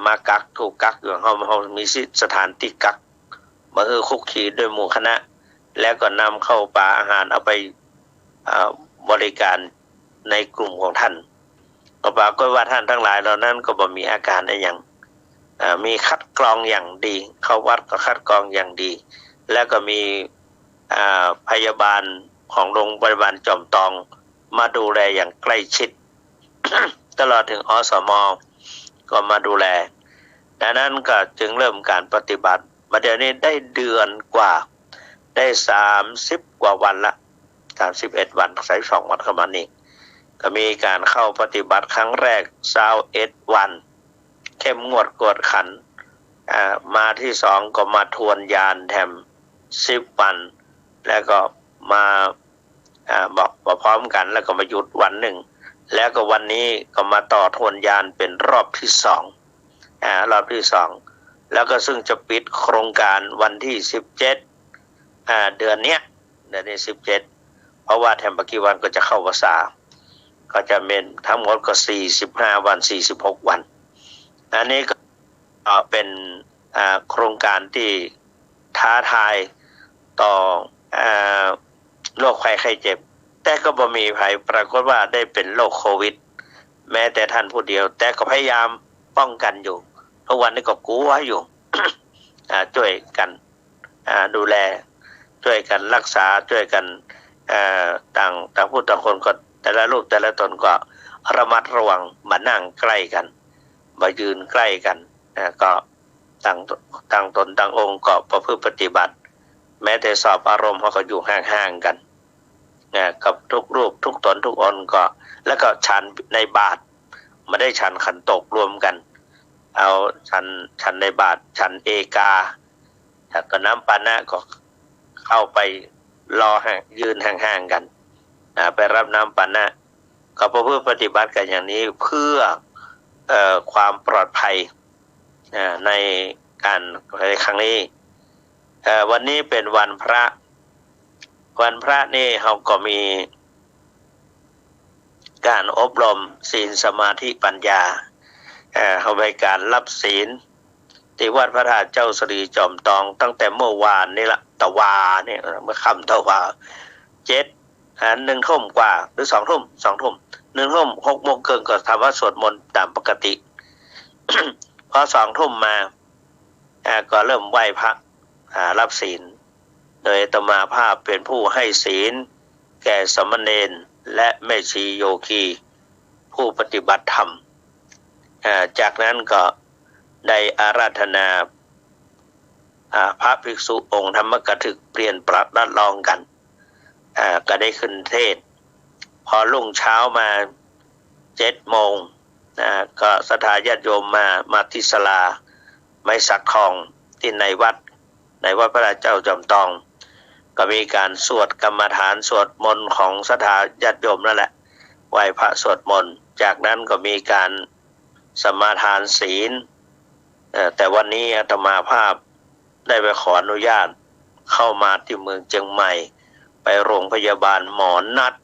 มากักถูกกักอยู่เขามีสถานที่กักมาคุกคีด้วยหมู่คณะแล้วก็นำเข้าปลาอาหารเอาไปบริการในกลุ่มของท่านก็ปรากฏว่าท่านทั้งหลายเหล่านั้นก็บ่มีอาการอะไรอย่างมีคัดกรองอย่างดีเข้าวัดก็คัดกรองอย่างดีแล้วก็มีพยาบาลของโรงพยาบาลจอมทองมาดูแลอย่างใกล้ชิด ตลอดถึงอสม.ก็มาดูแลดังนั้นก็จึงเริ่มการปฏิบัติมาเดี๋ยวนี้ได้เดือนกว่าได้30 กว่าวันละ31 วัน32 วันเข้ามานี่ก็มีการเข้าปฏิบัติครั้งแรก21 วันเข้มงวดกวดขันมาที่2ก็มาทวนยานแถม10 วันแล้วก็มาบอกพร้อมกันแล้วก็มาหยุดวันหนึ่งแล้วก็วันนี้ก็มาต่อทวนยานเป็นรอบที่2รอบที่2แล้วก็ซึ่งจะปิดโครงการวันที่17เดือนนี้17เพราะว่าแถมปกิวันก็จะเข้าพรรษาก็จะเป็นทั้งหมดก็45 วัน46 วันอันนี้ก็เป็นโครงการที่ท้าทายต่อโรคภัยไข้เจ็บแต่ก็บ่มีภัยปรากฏว่าได้เป็นโรคโควิดแม้แต่ท่านผู้เดียวแต่ก็พยายามป้องกันอยู่ทุกวันนี้ก็กลัวอยู่ ช่วยกันดูแลช่วยกันรักษาช่วยกันต่างผู้ต่างคนก็แต่ละรูปแต่ละตนก็ระมัดระวังมานั่งใกล้กันมายืนใกล้กันก็ต่างตนต่างองค์ก็ประพฤติปฏิบัติแม้แต่สอบอารมณ์เขาก็อยู่ห่างๆกันกับทุกรูปทุกตนทุกองค์ก็แล้วก็ฉันในบาตรไม่ได้ฉันขันโตกรวมกันเอาฉันในบาตรฉันเอกาแล้วก็น้ำปานะก็เข้าไปรอยืนห่างๆกันไปรับน้ำปานะก็เพื่อปฏิบัติกันอย่างนี้เพื่อความปลอดภัยในการในครั้งนี้วันนี้เป็นวันพระนี่เราก็มีการอบรมศีลสมาธิปัญญาเขาไปการรับศีลที่วัดพระธาตุเจ้าสรีจอมทองตั้งแต่เมื่อวานนี่ละตะวาเนี่ยเมื่อค่ำตะวา1 ทุ่มกว่าหรือ2 ทุ่ม1 ทุ่ม6 โมงเกินก็ทำว่าสวดมนต์ตามปกติ พอ2 ทุ่มมาก็เริ่มไหว้พระรับศีลโดยอาตมาภาพเป็นผู้ให้ศีลแก่สมณเณรและแม่ชีโยคีผู้ปฏิบัติธรรมจากนั้นก็ได้อาราธนาพระภิกษุองค์ธรรมกถึกเปลี่ยนปรับรัดลองกันก็ได้ขึ้นเทศพอรุ่งเช้ามา7 โมงก็ศรัทธาญาติโยมมาที่ศาลาไม้สักทองที่ในวัดพระเจ้าจอมทองก็มีการสวดกรรมฐานสวดมนต์ของศรัทธาญาติโยมนั่นแหละไหว้พระสวดมนต์จากนั้นก็มีการสมาทานศีลแต่วันนี้อาตมาภาพได้ไปขออนุญาตเข้ามาที่เมืองเชียงใหม่ไปโรงพยาบาลหมอนัด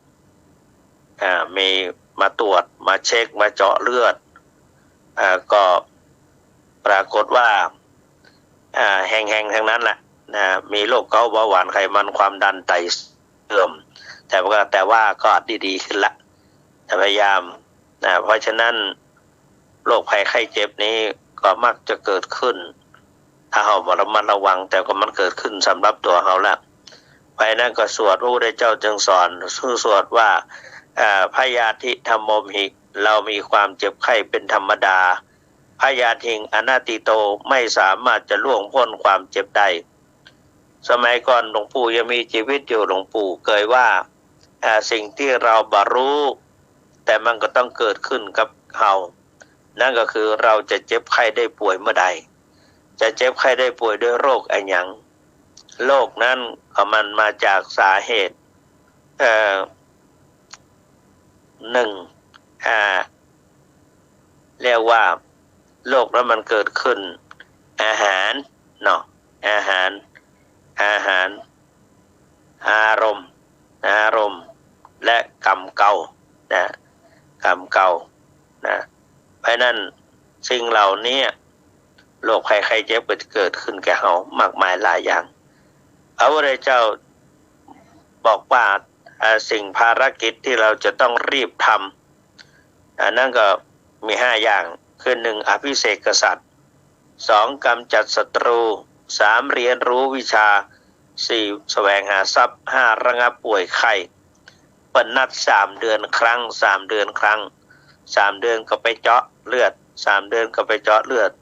มีมาตรวจมาเช็คมาเจาะเลือดก็ปรากฏว่าแห้งๆทั้งนั้นแหละมีโรคเกาต์เบาหวานไขมันความดันไตเสื่อมแต่ว่าก็ดีขึ้นละพยายามเพราะฉะนั้นโรคภัยไข้เจ็บนี้ก็มักจะเกิดขึ้นถ้าเราระมัดระวังแต่ก็มันเกิดขึ้นสำหรับตัวเราแล้วไปนั่นก็สวดพระพุทธเจ้าจึงสอนสวดว่าพยาธิธัมโมหิเรามีความเจ็บไข้เป็นธรรมดาพยาธิอนาติโตไม่สามารถจะล่วงพ้นความเจ็บได้สมัยก่อนหลวงปู่ยังมีชีวิตอยู่หลวงปู่เคยว่าสิ่งที่เราบรรลุแต่มันก็ต้องเกิดขึ้นกับเรานั่นก็คือเราจะเจ็บไข้ได้ป่วยเมื่อใดจะเจ็บไข้ได้ป่วยด้วยโรคอะไรอย่างโรคนั้นก็มันมาจากสาเหตุ1เรียกว่าโรคนั้นมันเกิดขึ้นอาหารเนาะอาหารอารมณ์และกรรมเก่านะกรรมเก่านะเพราะนั้น สิ่งเหล่านี้โรคภัยไข้เจ็บเกิดขึ้นแก่เฮามากมายหลายอย่างพระพุทธเจ้าบอกว่าสิ่งภารกิจที่เราจะต้องรีบทำนั่นก็มี5อย่างคือ1อภิเษกกษัตริย์2กำจัดศัตรู3เรียนรู้วิชา4แสวงหาทรัพย์5ระงับป่วยไข้เปิดนัด3เดือนครั้ง3เดือนครั้ง3เดือนก็ไปเจาะเลือด3เดือนก็ไปเจาะเลือด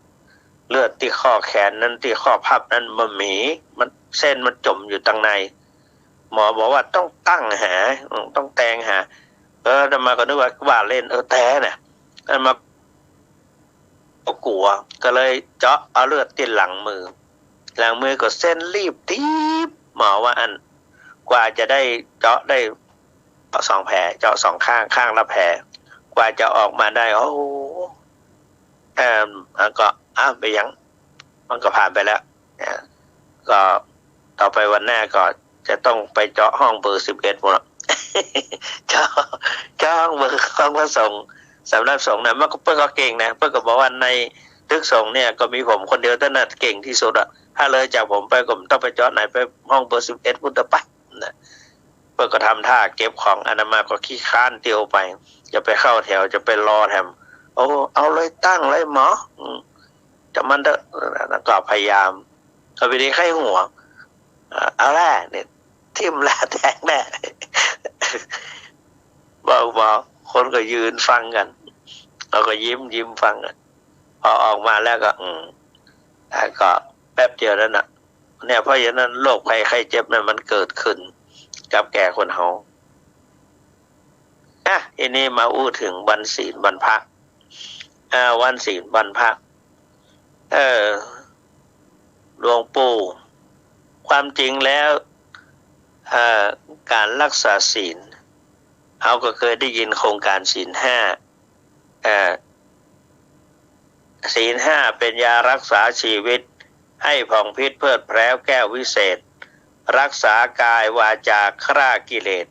ที่ข้อแขนนั้นที่ข้อพับนั้นมันเส้นมันจมอยู่ตรงในหมอบอกว่าต้องตั้งหาต้องแตงหาแต่มาก็นึกว่าเล่นแต่เนี่ยมากลัวก็เลยเจาะเอาเลือดที่หลังมือก็เส้นรีบทีบหมอว่าอันกว่าจะได้เจาะได้2แผลเจาะ2ข้างละแผลกว่าจะออกมาได้โอ้ก็ไปยังมันก็ผ่านไปแล้วก็ต่อไปวันหน้าก็จะต้องไปเจาะห้องเบอร์11หมดเจาะห้องเบอร์ของพระสงฆ์สำนักสงฆ์นะมันก็เพิ่งก็เก่งนะเพิ่งก็บอกว่าในตึกสงฆ์เนี่ยก็มีผมคนเดียวเท่านั้นเก่งที่สุดอะถ้าเลยจากผมไปก็ต้องไปเจาะไหนไปห้องเบอร์11พุทธปัตนะเพิ่งก็ทำท่าเก็บของอานามาก็ขี้ค้านเตียวไปจะไปเข้าแถวจะไปรอแถมเอาเลยตั้งเลยหมอจะมันก็พยายามเอาไปดีไข้หัวเอาแหละเนี่ยทิ่มแหละแทงแน่บอกคนก็ยืนฟังกันเราก็ยิ้มฟังกันพอออกมาแล้วก็ก็แป๊บเดียวแล้วนะเนี่ยเพราะอย่างนั้นโรคภัยไข้เจ็บนั้นมันเกิดขึ้นกับแก่คนเฮาทีนี้มาอู้ถึงวันศีลวันพระวันศีลวันพระหลวงปู่ความจริงแล้วการรักษาศีลเขาก็เคยได้ยินโครงการศีลศีล5เป็นยารักษาชีวิตให้ผ่องพิษเพิดแพร้วแก้ววิเศษรักษากายวาจาฆ่ากิเลส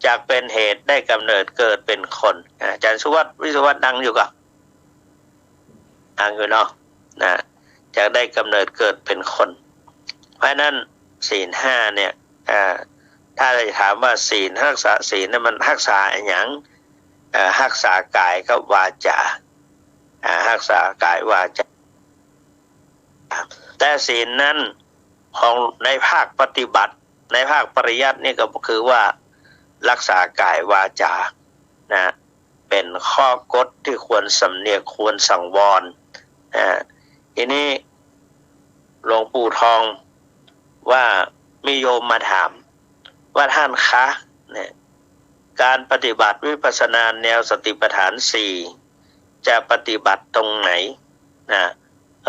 จากเป็นเหตุได้กำเนิดเกิดเป็นคนอาจารย์สุวัตวิศวัตดังอยู่กับดังอยู่เนาะจากได้กำเนิดเกิดเป็นคนเพราะนั้นศีล5เนี่ยถ้าจะถามว่าศีลรักษาศีลนั้นมันรักษาอย่างรักษากายกับวาจารักษากายวาจาแต่ศีลนั้นของในภาคปฏิบัติในภาคปริยัตินี่ก็คือว่ารักษากายวาจาเป็นข้อกฎที่ควรสำเนียกควรสังวรทีนี้หลวงปู่ทองว่ามีโยมมาถามว่าท่านคะเนี่ยการปฏิบัติวิปัสสนาแนวสติปัฏฐาน4จะปฏิบัติตรงไหน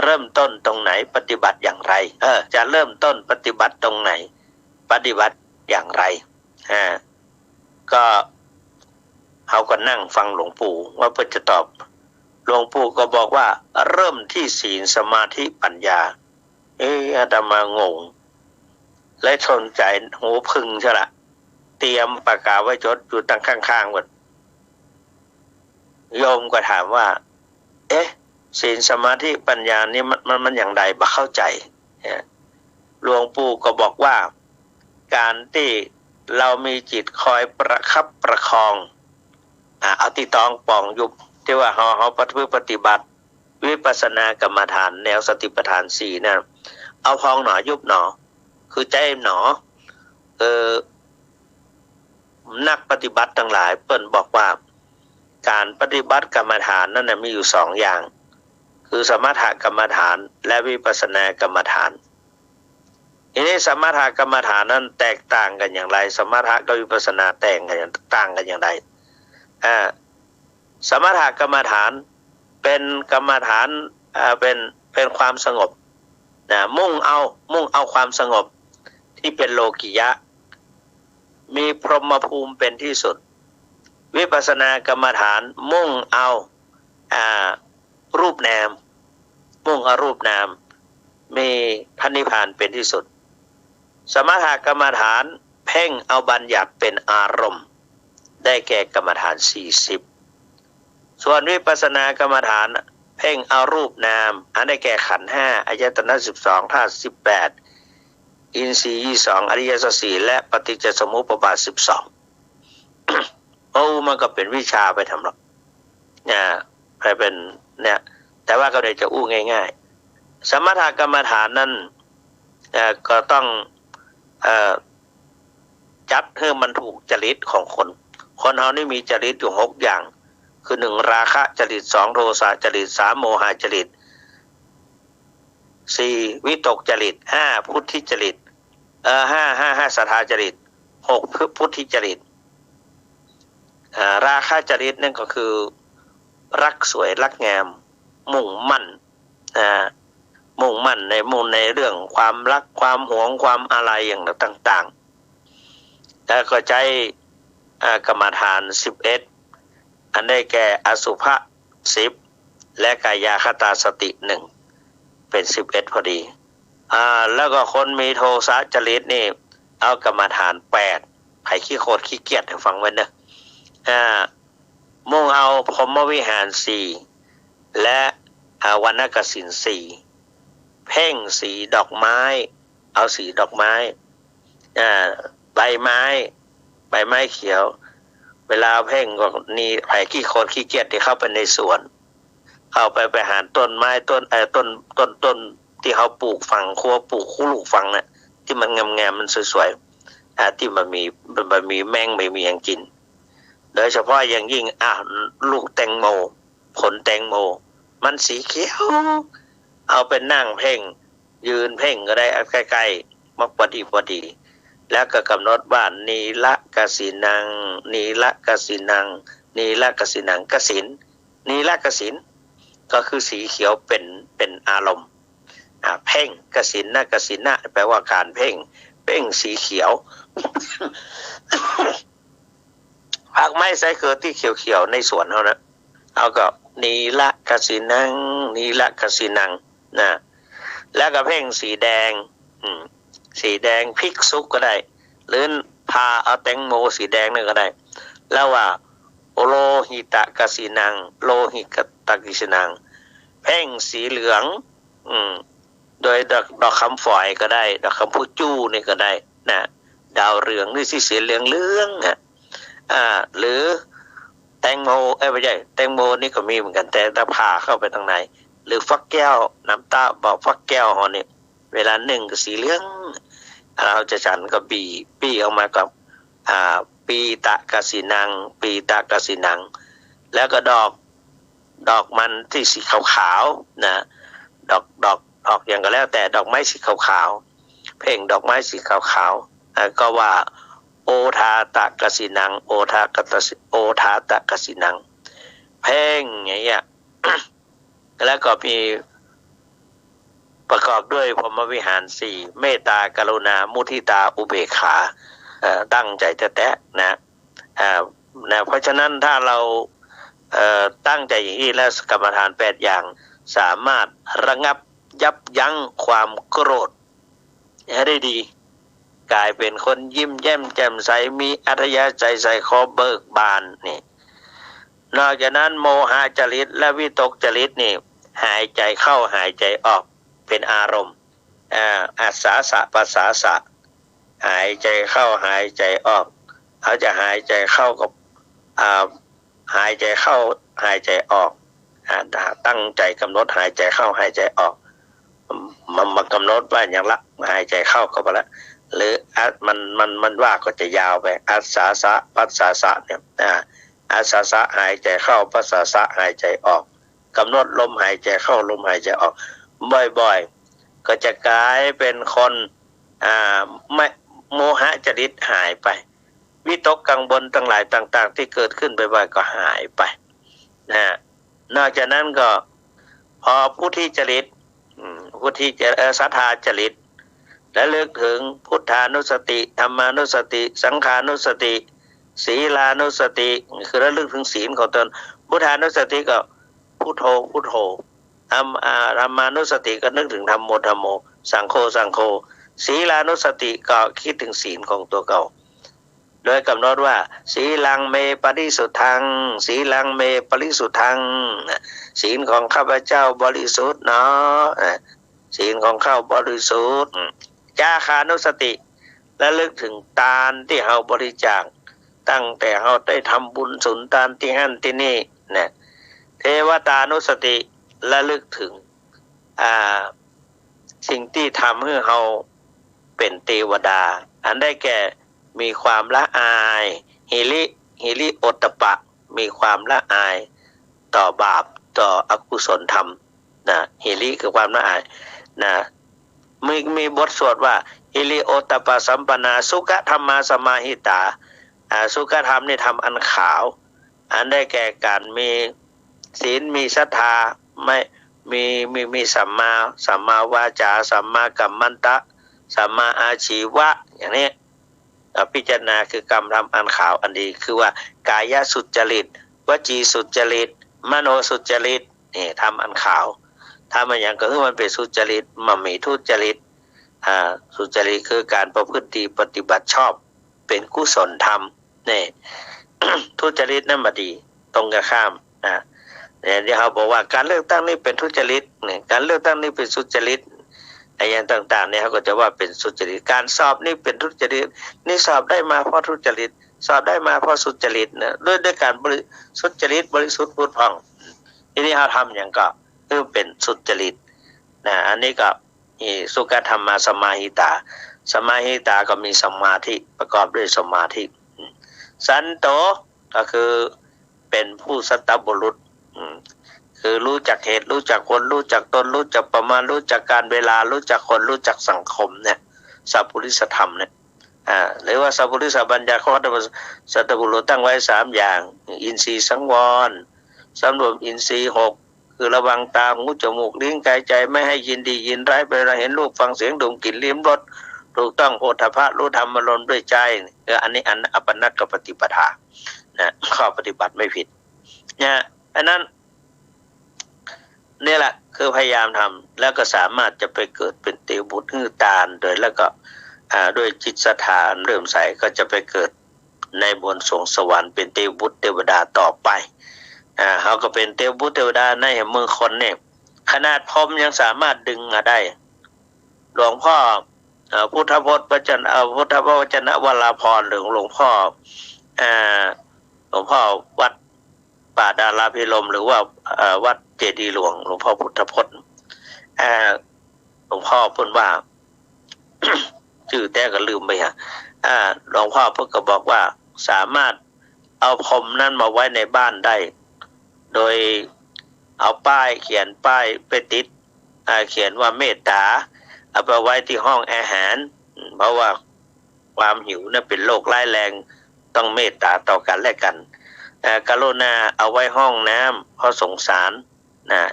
เริ่มต้นตรงไหนปฏิบัติอย่างไรจะเริ่มต้นปฏิบัติตรงไหนปฏิบัติอย่างไรก็เขาก็นั่งฟังหลวงปู่ว่าเพื่อจะตอบหลวงปู่ก็บอกว่าเริ่มที่ศีลสมาธิปัญญาอาตมางงและสนใจหูพึ่งใช่ละเตรียมปากกาไว้จดอยู่ตั้งข้างๆหมดโยมก็ถามว่าศีลสมาธิปัญญานี่มันอย่างไรบ่เข้าใจหลวงปู่ก็บอกว่าการที่เรามีจิตคอยประคับประคองเอาที่ตองป่องยุบที่ว่าเขาปฏิบัติวิปัสสนากรรมฐานแนวสติปัฏฐาน4นะเอาพองหนอยุบหนอคือใจหนอนักปฏิบัติทั้งหลายเปิ้นบอกว่าการปฏิบัติกรรมฐานนั่นมีอยู่2อย่างคือสมถกรรมฐานและวิปัสสนากรรมฐานทีนี้สมถกรรมฐานนั้นแตกต่างกันอย่างไรสมถะกับวิปัสสนาต่างกันอย่างไรสมถกรรมฐานเป็นกรรมฐานเป็นความสงบมุ่งเอาความสงบที่เป็นโลกิยะมีพรหมภูมิเป็นที่สุดวิปัสสนากรรมฐานมุ่งเอารูปนามมุ่งเอารูปนามมีพระนิพพานเป็นที่สุดสมถกรรมฐานเพ่งเอาบัญญัติเป็นอารมณ์ได้แก่กรรมฐาน40ส่วนวิปัสสนากรรมฐาน เพ่งเอารูปนามอันได้แก่ขันธ์5อายตนะ12ธาตุ18อินทรีย์22อริยสัจ4และปฏิจจสมุปบาท12โอ้มันก็เป็นวิชาไปทำหรอกเนี่ยไปเป็นเนี่ยแต่ว่าก็เลยจะอู้ง่ายๆสมถกรรมฐานนั้นก็ต้องจัดให้มันถูกจริตของคนเฮานี่มีจริตอยู่6อย่างคือ1ราคะจริต2โทสะจริต3โมหะจริต4วิตกจริต5พุทธิจริต5สัทธาจริต6พุทธิจริตราคะจริตนั่นก็คือรักสวยรักงามมุ่งมั่นในเรื่องความรักความหวงความอะไรอย่างต่างๆแล้วก็ใช้กรรมฐาน11อันได้แก่อสุภะ10และกายคตาสติ1เป็น11พอดีแล้วก็คนมีโทสะจริตนี่เอากรรมฐาน8ไผขี้โคตรขี้เกียจให้ฟังไว้นะมุ่งเอาพรหมวิหาร4และวรรณกสิณ4เพ่งสีดอกไม้เอาสีดอกไม้ใบไม้เขียวเวลาเพ่งก็นี่ไผขี้โคตรขี้เกียจที่เข้าไปในสวนเข้าไปหาต้นไม้ต้นที่เขาปลูกฝังครัวปลูกคู่ลูกฝังน่ะที่มันงามๆมันสวยๆที่มันมีแมงไม่มีอย่างกินโดยเฉพาะอย่างยิ่งลูกแตงโมผลแตงโมมันสีเขียวเอาเป็นนั่งเพ่งยืนเพ่งก็ได้ใกล้ๆมักพอดีแล้วก็กำหนดว่านีละกสินังนีละกสินังนีละกสินังกสินนีละกสินก็คือสีเขียวเป็นอารมณ์เพ่งกสินนะกสินะแปลว่าการเพ่งสีเขียวผักไม้ไซเกิดที่เขียวๆในสวนเขานะเอาก็นีละกสินังนีละกสินังนะแล้วก็เพ่งสีแดงพริกซุกก็ได้หรือพาเอาแตงโมสีแดงนั่นก็ได้แล้วว่าโลหิตะกสินังโลหิตะกสินังเพ่งสีเหลืองโดยดอกคำฝอยก็ได้ดอกคำพูจู้นี่ก็ได้นะดาวเรืองนี่สีเหลืองหรือแตงโมไม่ใช่แตงโมนี่ก็มีเหมือนกันแต่ถ้าผ่าเข้าไปทางไหนหรือฟักแก้วน้ำตาบอกฟักแก้วหอนี่เวลานึ่งก็สีเหลืองเราจะฉันก็ปีออกมากับปีตะกสินังแล้วก็ดอกมันที่สีขาวๆนะดอกอย่างก็แล้วแต่ดอกไม้สีขาวๆเพ่งดอกไม้สีขาวๆก็ว่าโอทาตะกสินังโอทาตะกสินังเพ่งอย่างเงี้ย แล้วก็มีประกอบด้วยพรหมวิหาร4เมตตากรุณามุทิตาอุเบกขาตั้งใจแท้ๆนะเพราะฉะนั้นถ้าเราตั้งใจอย่างนี้แล้วกรรมฐาน8อย่างสามารถระงับยับยั้งความโกรธให้ได้ดีกลายเป็นคนยิ้มแย้มแจ่มใสมีอัธยาศัยใส่คอเบิกบานนี่นอกจากนั้นโมหะจริตและวิตกจริตนี่หายใจเข้าหายใจออกเป็นอารมณ์อัสสาสะปัสสาสะหายใจเข้าหายใจออกเขาจะหายใจเข้ากับหายใจเข้าหายใจออกตั้งใจกำหนดหายใจเข้าหายใจออกมันมากำหนดว่าอย่างละหายใจเข้าก็พอละหรือมันว่าก็จะยาวไปอัสสาสะปัสสาสะเนี่ยอัสสาสะหายใจเข้าปัสสาสะหายใจออกกำหนดลมหายใจเข้าลมหายใจออกบ่อยๆก็จะกลายเป็นคนไม่โมหะจริตหายไปวิตกกังวลต่างหลายต่างๆที่เกิดขึ้นบ่อยๆก็หายไปนอกจากนั้นก็พอผู้ที่จริตผู้ที่ศรัทธาจริตและเลือกถึงพุทธานุสติธรรมานุสติสังขานุสติศีลานุสติคือระลึกถึงศีลของตนพุทธานุสติก็พุทโธธรรมานุสติก็นึกถึงธรรมโมสังโฆศีลานุสติก็คิดถึงศีลของตัวเก่า โดยกำหนดว่าศีลังเมปริสุทธังศีลังเมปริสุทธังศีลของข้าพเจ้าบริสุทธิ์เนาะศีลของข้าบริสุทธิ์จาคานุสติและลึกถึงทานที่เฮาบริจาคตั้งแต่เฮาได้ทำบุญสุนทานที่หั่นที่นี่เนี่ยเทวตานุสติและลึกถึงสิ่งที่ทำให้เฮาเป็นเทวดาอันได้แก่มีความละอายหิริโอตตัปปะมีความละอายต่อบาปต่ออกุศลธรรมนะหิริคือความละอายนะมีบทสวดว่าหิริโอตตัปปะสัมปนาสุขธรรมาสมาหิตาสุขธรรมนี่ทำอันขาวอันได้แก่การมีศีลมีศรัทธาไม่มีสัมมาวาจาสัมมากัมมันตะสัมมาอาชีวะอย่างนี้พิจารณาคือกรรมทำอันขาวอันดีคือว่ากายสุจริตวจีสุจริตมโนสุจริตนี่ทำอันขาวถ้ามันอย่างก็คือมันเป็นสุจริตมันมีทุจริตสุจริตคือการประพฤติดีปฏิบัติชอบเป็นกุศลธรรมนี่ ทุจริตนั่นมาดีตรงกันข้ามเนี่ยที่เขาบอกว่าการเลือกตั้งนี่เป็นทุจริตเนี่ยการเลือกตั้งนี่เป็นสุจริตไอ้อย่างต่างๆเนี่ยเขาก็จะว่าเป็นสุจริตการสอบนี่เป็นทุจริตนี่สอบได้มาเพราะทุจริตสอบได้มาเพราะสุจริตนะด้วยการสุจริตบริสุทธิ์พุทธพองทีนี้เขาทำอย่างก็คือเป็นสุจริตนะอันนี้ก็สุขธรรมาสมาหิตาสมาหิตาก็มีสมาธิประกอบด้วยสมาธิสันโตก็คือเป็นผู้สัตตบุรุษคือรู้จักเหตุรู้จักคนรู้จักตนรู้จักประมาณรู้จักการเวลารู้จักคนรู้จักสังคมเนี่ยสัพพุริสธรรมเนี่ยหรือว่าสัพพุริสบัญญัติข้อสัตตบุรุษตั้งไว้3อย่างอินทรีย์สังวรสำรวมอินทรีย์6คือระวังตาหูจมูกลิ้นกายใจไม่ให้ยินดียินร้ายไปเห็นรูปฟังเสียงดมกลิ่นลิ้มรสถูกต้องโพธพะรู้ธรรมอารมณ์ด้วยใจอันนี้อัปปนัตตปฏิปทานะข้อปฏิบัติไม่ผิดเนี่ยอันนั้นนี่แหละคือพยายามทำแล้วก็สามารถจะไปเกิดเป็นเทวบุตรฮือตาลโดยแล้วก็ด้วยจิตศรัทธาเริ่มใสก็จะไปเกิดในบนสวงสวรรค์เป็นเทวบุตรเทวดาต่อไปเขาก็เป็นเทวบุตรเทวดาในเมืองคนเนี่ยขนาดพรหมยังสามารถดึงมาได้หลวงพ่อพุทธพจน์พุทธวจนะวราพรหรือหลวงพ่อวัดป่าดาราพิรมหรือว่าวัดเจดีย์หลวงหลวงพ่อพุทธพจน์หลวงพ่อพูดว่า ชื่อแต่ก็ลืมไปหลวงพ่อพูดก็บอกว่าสามารถเอาพรมนั้นมาไว้ในบ้านได้โดยเอาป้ายเขียนป้ายไปติดเขียนว่าเมตตาเอาไปไว้ที่ห้องอาหารเพราะว่าความหิวนั้นเป็นโรคร้ายแรงต้องเมตตาต่อกันและกันกรุณาเอาไว้ห้องน้ำเพราะสงสารนะ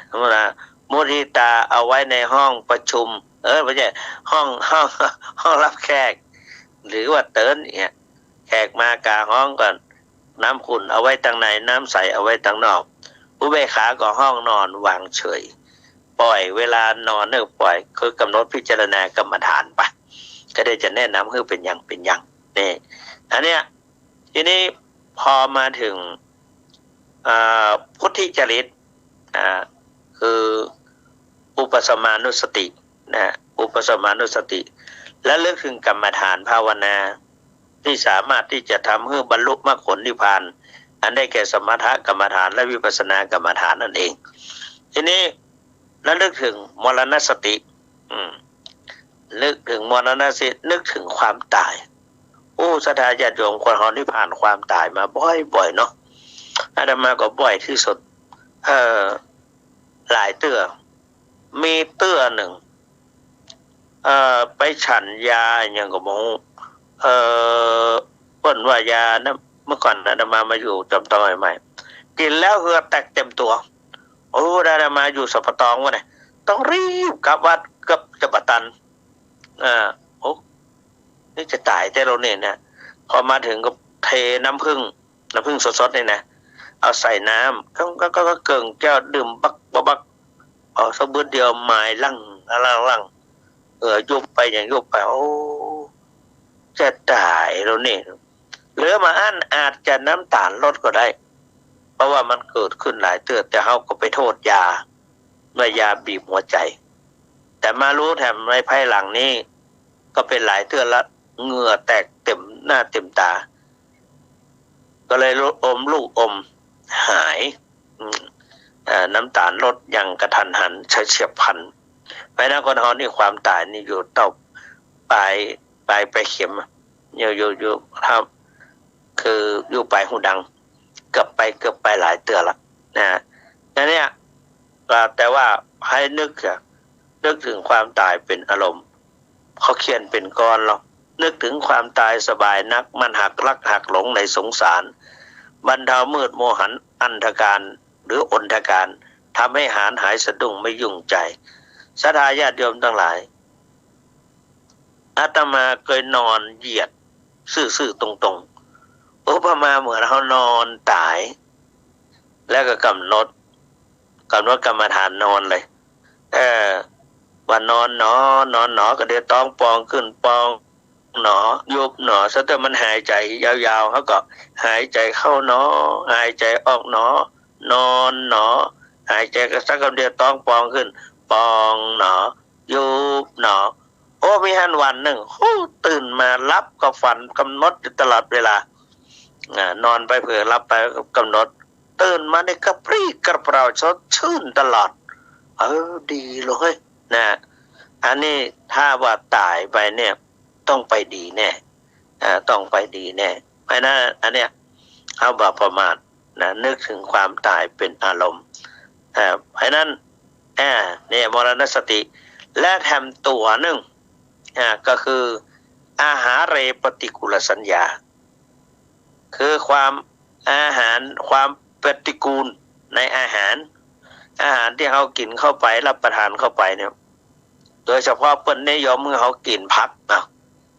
มุทิตาเอาไว้ในห้องประชุมไม่ใช่ห้องรับแขกหรือว่าเติร์นเนี่ยแขกมากาห้องก่อนน้ำขุ่นเอาไว้ทางในน้ำใสเอาไว้ทางนอกอุเบกขาก็ห้องนอนวางเฉยปล่อยเวลานอนเนี่ยปล่อยคือกำหนดพิจารณากรรมฐานไปก็ได้จะแนะนำให้เป็นอย่างนี่อันเนี้ยทีนี้พอมาถึงพุทธิจริตคืออุปสมานุสตินะอุปสมานุสติและเรื่องถึงกรรมฐานภาวนาที่สามารถที่จะทำให้บรรลุมรรคผลนิพพานอันได้แก่สมถกรรมฐานและวิปัสสนากรรมฐานนั่นเองทีนี้แล้วนึกถึงมรณสตินึกถึงมรณสตินึกถึงความตายศรัทธาญาติโยมคนเราที่ผ่านความตายมาบ่อยๆเนาะอาตมาก็บ่อยที่สุดหลายเตื้อมีเตื้อหนึ่งไปฉันยาอย่างก็บอกเปิ้นว่ายานะเมื่อก่อนอาตมาอยู่จำตอยใหม่กินแล้วเหงื่อแตกเต็มตัวอาตมาอยู่สปตองวะเนี่ยต้องรีบกลับวัดกับจะปตันนี่จะตายแต่เราเนี่ยนะพอมาถึงก็เทน้ำผึ้งสดๆเนี่ยนะเอาใส่น้ำก็เกิ่งแก้วดื่มบักสักบื้อเดียวหมายลั่งยุบไปอย่างยุบไปจะตายเราเนี่ยแ รือมาอั้นอาจจะน้ำตาลลดก็ได้เพราะว่ามันเกิดขึ้นหลายเตือนแต่เขาก็ไปโทษยาเมื่อยาบีบหัวใจแต่มารู้แถมในภายหลังนี้ก็เป็นหลายเตือนละเหงื่อแตกเต็มหน้าเต็มตาก็เลยอมลูกอมหายน้ำตาลลดอย่างกระทันหันเฉียบพลันไปนะคนเขานี่ความตายนี่อยู่เต้าปลายไปเข็มอยู่ครับคืออยู่ปลายหูดังเกือบไปหลายเตือนละนะนั่นเนี่ยแต่ว่าให้นึกถึงความตายเป็นอารมณ์เขาเขียนเป็นกรหรอกนึกถึงความตายสบายนักมันหักลักหักหลงในสงสารบรรเทามืดโมหันอันธการหรืออนธการทำให้หายสะดุ้งไม่ยุ่งใจศรัทธาญาติโยมทั้งหลายอาตมาเคยนอนเหยียดซื่อๆตรงๆอุปมาเหมือนเขานอนตายแล้วก็กำหนดกรรมฐานนอนเลยว่านอนหนอก็เดี๋ยวต้องปองขึ้นปองหนอยุบหนอซะแต่มันหายใจยาวๆเขาก็หายใจเข้าหนอหายใจออกหนอนอนหนอหายใจก็สักเดียวต้องปองขึ้นปองหนอยุบหนอโอ้มีหันวันหนึ่งตื่นมารับก็ฝันกำหนดตลอดเวลานอนไปเผื่อรับไปกำหนดตื่นมาในกระปรี้กระเปร่าสดชื่นตลอดดีเลยนะอันนี้ถ้าว่าตายไปเนี่ยต้องไปดีแน่ต้องไปดีแน่เพราะนั้นอันเนี้ยเอาบ่ประมาทนะนึกถึงความตายเป็นอารมณ์เพราะนั้นเนี่ยมรณสติและแถมตัวหนึ่งก็คืออาหารเรปฏิกุลสัญญาคือความอาหารความปฏิกูลในอาหารที่เขากินเข้าไปรับประทานเข้าไปเนี่ยโดยเฉพาะเปิ้นนิยมเมื่อเขากินผัก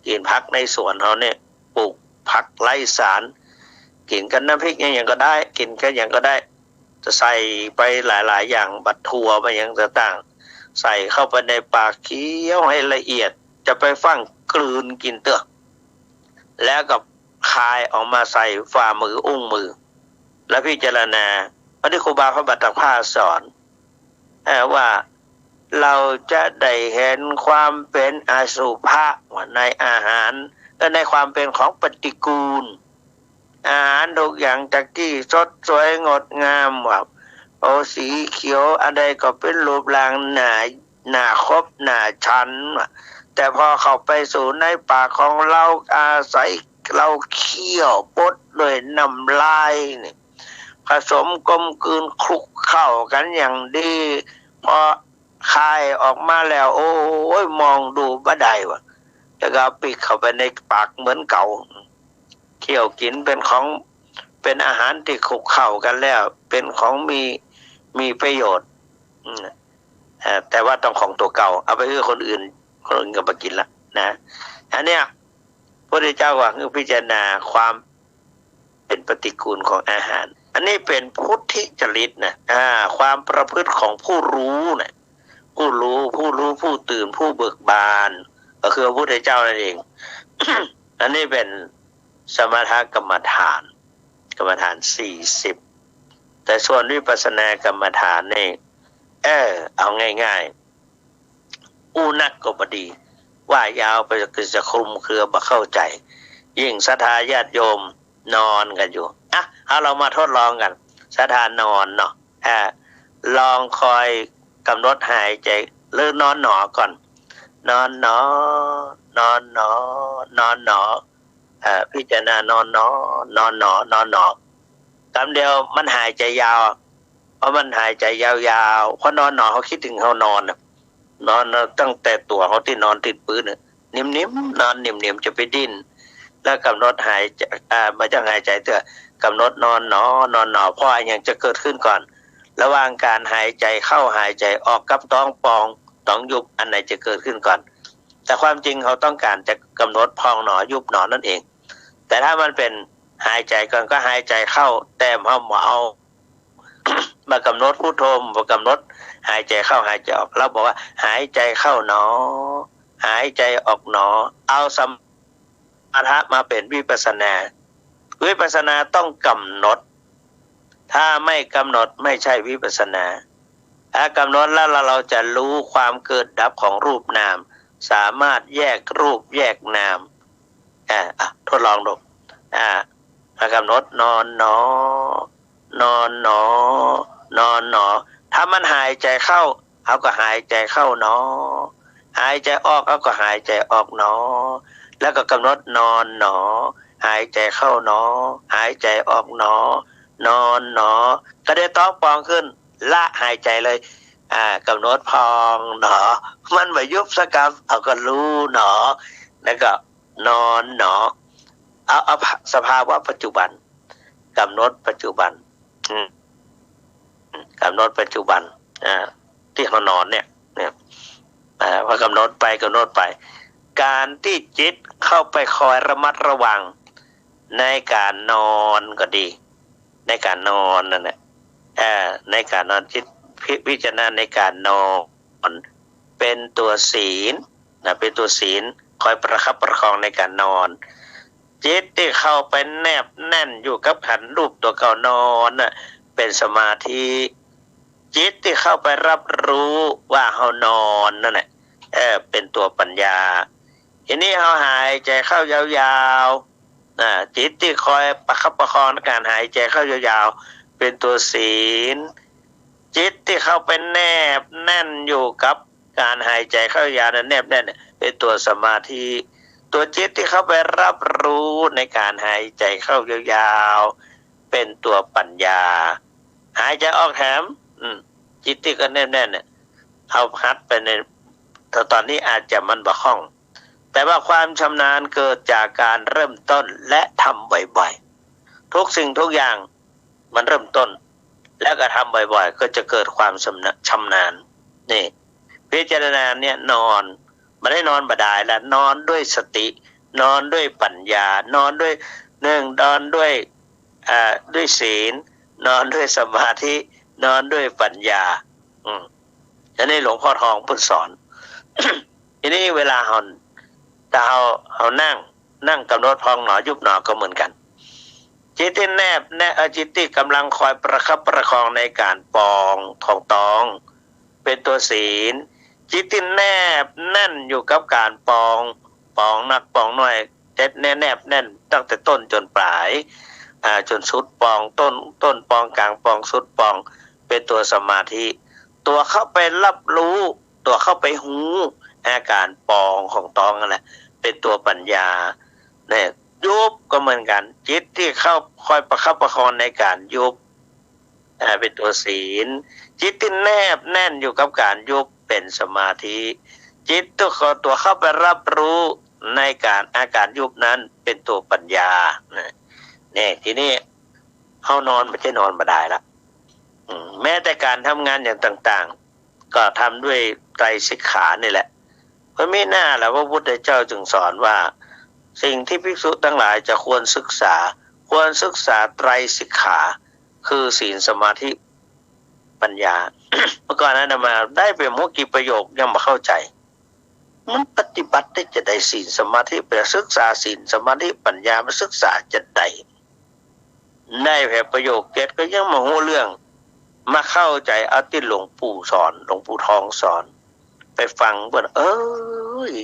กินผักในสวนเขาเนี่ยปลูกผักไร้สารกินกันน้ำพริกอย่างก็ได้กินกันอย่างก็ได้จะใส่ไปหลายๆอย่างบัดทั่วไปอย่างต่างๆใส่เข้าไปในปากเคี้ยวให้ละเอียดจะไปฟั่งกลืนกินเตือกแล้วกับคายออกมาใส่ฝ่ามืออุ้งมือแล้วพิจารณาพระครูบาพระบัตรภาสอนว่าเราจะได้เห็นความเป็นอสุภะในอาหารและในความเป็นของปฏิกูลอาหารทุกอย่างตะกี้สดสวยงดงามแบบสีเขียวอะไรก็เป็นรูปร่างหนาครบหนาชันแต่พอเข้าไปสู่ในปากของเราอาศัยเราเคี่ยวปดด้วยน้ำลายนี่ผสมกลมกลืนคลุกเข้ากันอย่างดีพอคายออกมาแล้วโอ้ยมองดูบ่ได้ว่ะแล้วก็ปิดเข้าไปในปากเหมือนเก่าเคี่ยวกินเป็นอาหารที่คลุกเข้ากันแล้วเป็นของมีประโยชน์แต่ว่าต้องของตัวเก่าเอาไปให้คนอื่นก็มากินละนะอันเนี้ยพระพุทธเจ้าว่าคือพิจารณาความเป็นปฏิกูลของอาหารอันนี้เป็นพุทธิจริตนะความประพฤติของผู้รู้นะผู้ตื่นผู้เบิกบานก็คือพระพุทธเจ้านั่นเอง อันนี้เป็นสมถกรรมฐาน40แต่ส่วนวิปัสสนากรรมฐานนี่เอาง่ายๆอู้นักก็บดีว่ายาวไปจะคลุมเครือบ่เข้าใจยิ่งศรัทธาญาติโยมนอนกันอยู่เอาเรามาทดลองกันศรัทธานอนเนาะลองคอยกำหนดหายใจหรือนอนหนอก่อนนอนหนอพิจารณานอนหนอกำเดียวมันหายใจยาวเพราะมันหายใจยาวๆเพราะนอนหนอเขาคิดถึงเขานอนตั้งแต่ตัวเขาที่นอนติดปืนนิ่มๆนอนนิ่มๆจะไปดิ้นแล้วกำหนดหายใจมาจะหายใจเถอะกำหนดนอนหนอเพราะอย่างจะเกิดขึ้นก่อนระหว่างการหายใจเข้าหายใจออกกับต้องปองต้องยุบอันไหนจะเกิดขึ้นก่อนแต่ความจริงเขาต้องการจะกำหนดพองหนอยุบหนอนั่นเองแต่ถ้ามันเป็นหายใจก่อนก็หายใจเข้าแต่เอา มากำหนดพุทโธมากำหนดหายใจเข้าหายใจออกเราบอกว่าหายใจเข้าหนอหายใจออกหนอเอาสมถะมาเป็นวิปัสสนา วิปัสสนาต้องกำหนดถ้าไม่กำหนดไม่ใช่วิปัสสนาถ้ากำหนดแล้วเราจะรู้ความเกิดดับของรูปนามสามารถแยกรูปแยกนามทดลองดูถ้ากำหนดนอนหนอนอนหนอนอนหนอถ้ามันหายใจเข้าเอาก็หายใจเข้าหนอหายใจออกเอาก็หายใจออกหนอแล้วก็กำหนดนอนหนอหายใจเข้าหนอหายใจออกหนอนอนหนอก็ได้ต้องปองขึ้นละหายใจเลยกำหนดพองหนอมันไม่ยุบสกรรมเอาก็รู้หนอแล้วก็นอนหนอเอาสภาวะปัจจุบันกำหนดปัจจุบันกำหนดปัจจุบันที่เขานอนเนี่ยพอกำหนดไปการที่จิตเข้าไปคอยระมัดระวังในการนอนก็ดีในการนอนนั่นแหละในการนอนจิตพิจารณาในการนอนเป็นตัวศีลเป็นตัวศีลคอยประคับประคองในการนอนจิตที่เข้าไปแนบแน่นอยู่กับขันธ์รูปตัวเก่านอนเป็นสมาธิจิตที่เข้าไปรับรู้ว่าเฮานอนนั่นแหละเป็นตัวปัญญาทีนี้เฮาหายใจเข้ายาวๆจิตที่คอยประคับประคองในการหายใจเข้ายาวๆเป็นตัวศีลจิตที่เข้าไปแนบแน่นอยู่กับการหายใจเข้ายาวนั้นแนบแน่นเป็นตัวสมาธิตัวจิตที่เข้าไปรับรู้ในการหายใจเข้ายาวๆเป็นตัวปัญญาหายใจออกแถมจิตที่ก็แน่นๆเนี่ยเอาพัดไปในตอนนี้อาจจะมันบ่คล่องแต่ว่าความชำนาญเกิดจากการเริ่มต้นและทำบ่อยๆทุกสิ่งทุกอย่างมันเริ่มต้นแล้วก็ทำบ่อยๆก็จะเกิดความชำนาญนี่พิจารณาเนี่ยนอนไม่ได้นอนบ่ได้แล้วนอนด้วยสตินอนด้วยปัญญานอนด้วยนอนด้วยศีลนอนด้วยสมาธินอนด้วยปัญญาอันนี้หลวงพ่อทองพูดสอน ทีนี้เวลาเรานั่งกำหนดพองหนอยุบหนอก็เหมือนกันจิตที่แนบจิตที่กำลังคอยประคับประคองในการปองของตองเป็นตัวศีลจิตที่แนบแน่นอยู่กับการปองนักปองหน่อยแนบแน่นตั้งแต่ต้นจนปลายจนสุดปองต้นปองกลางปองสุดปองเป็นตัวสมาธิตัวเข้าไปรับรู้ตัวเข้าไปหูอาการปองของตองนั่นแหละเป็นตัวปัญญาเนี่ยยุบก็เหมือนกันจิตที่เข้าคอยประคับประคองในการยุบเป็นตัวศีลจิตที่แนบแน่นอยู่กับการยุบเป็นสมาธิจิตตัวเข้าไปรับรู้ในอาการยุบนั้นเป็นตัวปัญญาเนี่ยทีนี้เฮานอนไม่ใช่นอนบ่ได้ละแม้แต่การทำงานอย่างต่างๆก็ทำด้วยไตรสิกขานี่แหละเพราะไม่น่าแล้วพระพุทธเจ้าจึงสอนว่าสิ่งที่ภิกษุทั้งหลายจะควรศึกษาไตรสิกขาคือศีลสมาธิปัญญา เมื่อก่อนนั้นมาได้ไปมุกี่ประโยคยังไม่เข้าใจมันปฏิบัติได้จะได้ศีลสมาธิไปศึกษาศีลสมาธิปัญญามาศึกษาจะได้แค่ประโยคเก็ดก็ยังมาหูเรื่องมาเข้าใจเอาที่หลวงปู่สอนหลวงปู่ทองสอนไปฟังว่า